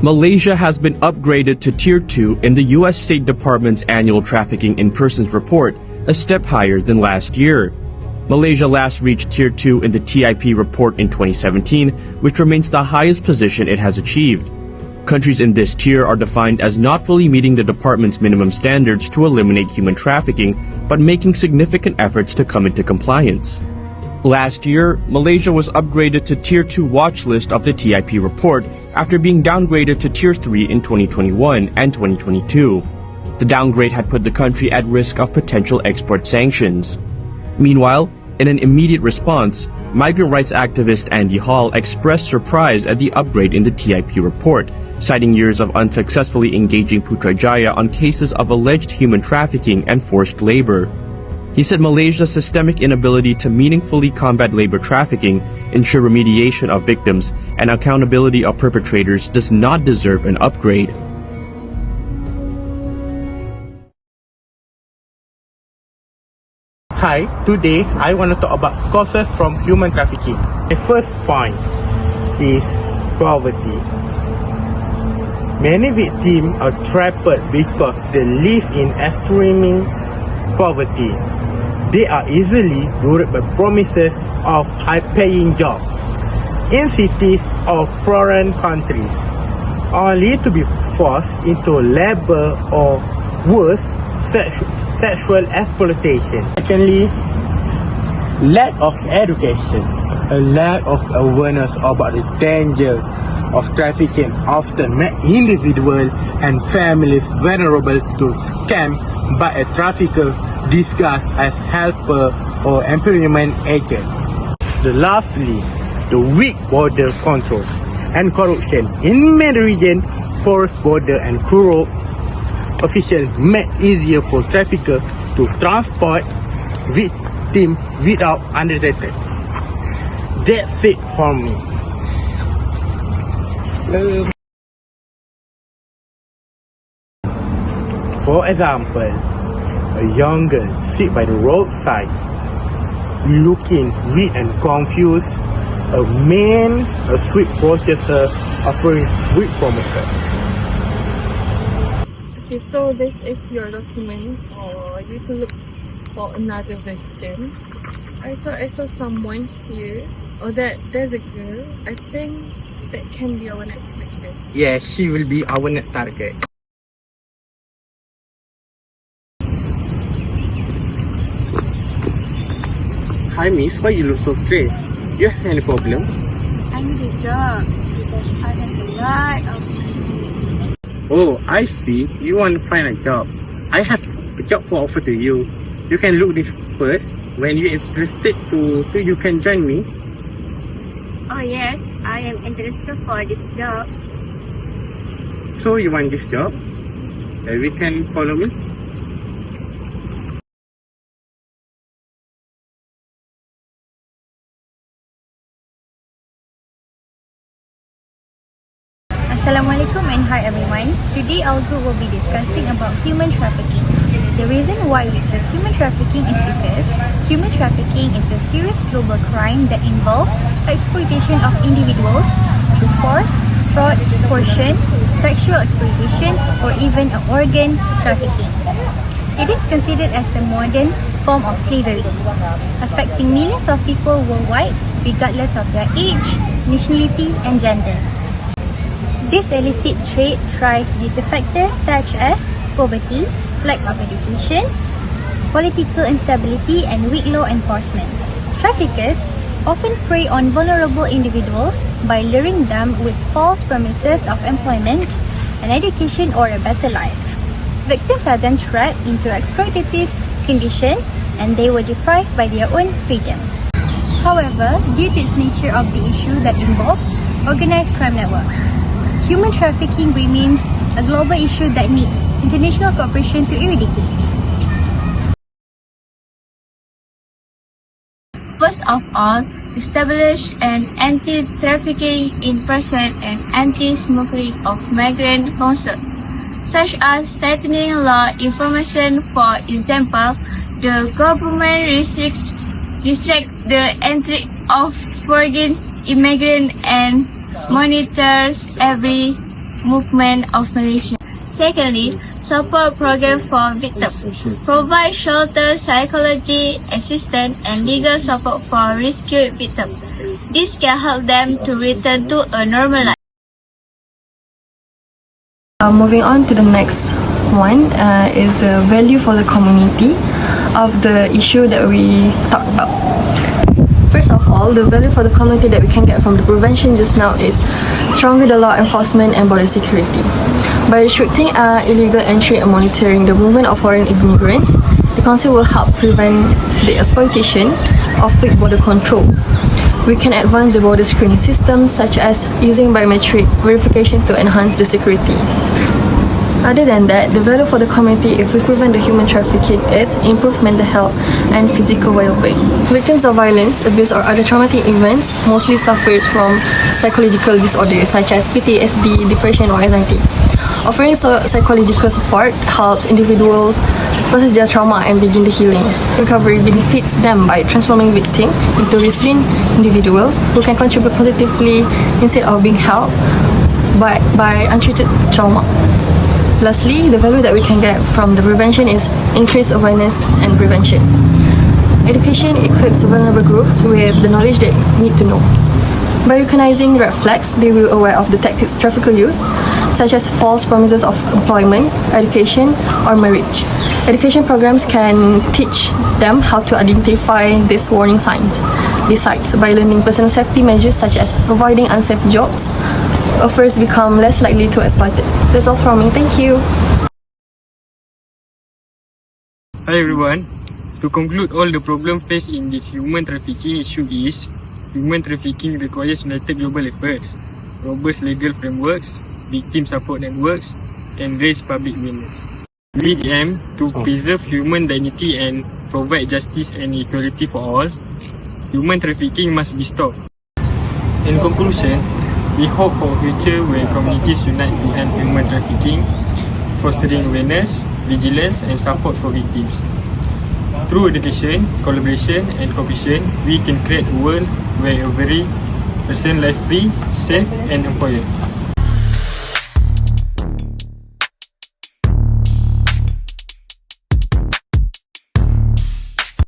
Malaysia has been upgraded to Tier 2 in the U.S. State Department's annual Trafficking in Persons report, a step higher than last year. Malaysia last reached Tier 2 in the TIP report in 2017, which remains the highest position it has achieved. Countries in this tier are defined as not fully meeting the department's minimum standards to eliminate human trafficking, but making significant efforts to come into compliance. Last year, Malaysia was upgraded to Tier 2 watch list of the TIP report after being downgraded to Tier 3 in 2021 and 2022. The downgrade had put the country at risk of potential export sanctions. Meanwhile, in an immediate response, migrant rights activist Andy Hall expressed surprise at the upgrade in the TIP report, citing years of unsuccessfully engaging Putrajaya on cases of alleged human trafficking and forced labor. He said Malaysia's systemic inability to meaningfully combat labor trafficking, ensure remediation of victims, and accountability of perpetrators does not deserve an upgrade. Hi, today I want to talk about causes from human trafficking. The first point is poverty. Many victims are trapped because they live in extreme poverty. They are easily lured by promises of high-paying jobs in cities of foreign countries, only to be forced into labor or worse, sexual exploitation. Secondly, lack of education. A lack of awareness about the danger of trafficking often make individuals and families vulnerable to scam by a trafficker disguised as helper or employment agent. Lastly, the weak border controls and corruption in many regions, porous border and corrupt officials make it easier for traffickers to transport victims without undetected. That's it for me. For example, a young girl sit by the roadside, looking weak and confused. A man, a sweet approaches her, offering sweet promises. Okay, so this is your document for you to look for another victim. I thought I saw someone here. Oh, there's a girl. I think that can be our next victim. Yeah, she will be our next target. Hi miss, why you look so stressed? You have any problem? I need a job because I have a lot of money. Oh, I see. You want to find a job. I have a job for offer to you. You can look this first. When you're interested to you can join me. Oh yes, I am interested for this job. So you want this job? We can follow me. Assalamualaikum and hi everyone. Today our group will be discussing about human trafficking. The reason why we choose human trafficking is because human trafficking is a serious global crime that involves exploitation of individuals through force, fraud, coercion, sexual exploitation, or even organ trafficking. It is considered as a modern form of slavery, affecting millions of people worldwide regardless of their age, nationality, and gender. This illicit trade thrives due to factors such as poverty, lack of education, political instability, and weak law enforcement. Traffickers often prey on vulnerable individuals by luring them with false promises of employment, an education, or a better life. Victims are then trapped into exploitative conditions and they were deprived by their own freedom. However, due to its nature of the issue that involves organized crime network, human trafficking remains a global issue that needs international cooperation to eradicate. First of all, establish an anti-trafficking in person and anti-smuggling of migrant council, such as tightening law enforcement. For example, the government restricts the entry of foreign immigrants and monitors every movement of Malaysia. Secondly, support program for victims. Provide shelter, psychology, assistance, and legal support for rescued victims. This can help them to return to a normal life. Moving on to the next one is the value for the community of the issue that we talked about. First of all, the value for the community that we can get from the prevention just now is stronger the law enforcement and border security. By restricting illegal entry and monitoring the movement of foreign immigrants, the Council will help prevent the exploitation of fake border controls. We can advance the border screening system, such as using biometric verification to enhance the security. Other than that, the value for the community if we prevent the human trafficking is improve mental health and physical well-being. Victims of violence, abuse or other traumatic events mostly suffers from psychological disorders such as PTSD, depression or anxiety. Offering psychological support helps individuals process their trauma and begin the healing. Recovery benefits them by transforming victims into resilient individuals who can contribute positively instead of being held by untreated trauma. Lastly, the value that we can get from the prevention is increased awareness and prevention. Education equips vulnerable groups with the knowledge they need to know. By recognizing red flags, they will be aware of the tactics traffickers use, such as false promises of employment, education, or marriage. Education programs can teach them how to identify these warning signs. Besides, by learning personal safety measures such as avoiding unsafe jobs, offenders become less likely to exploit it. That's all from me. Thank you. Hi everyone. To conclude, all the problem faced in this human trafficking issue is human trafficking requires united global efforts, robust legal frameworks, victim support networks, and raise public awareness. We aim to preserve human dignity and provide justice and equality for all. Human trafficking must be stopped. In conclusion, we hope for a future where communities unite to end human trafficking, fostering awareness, vigilance, and support for victims. Through education, collaboration, and cooperation, we can create a world where every person lives free, safe, and empowered.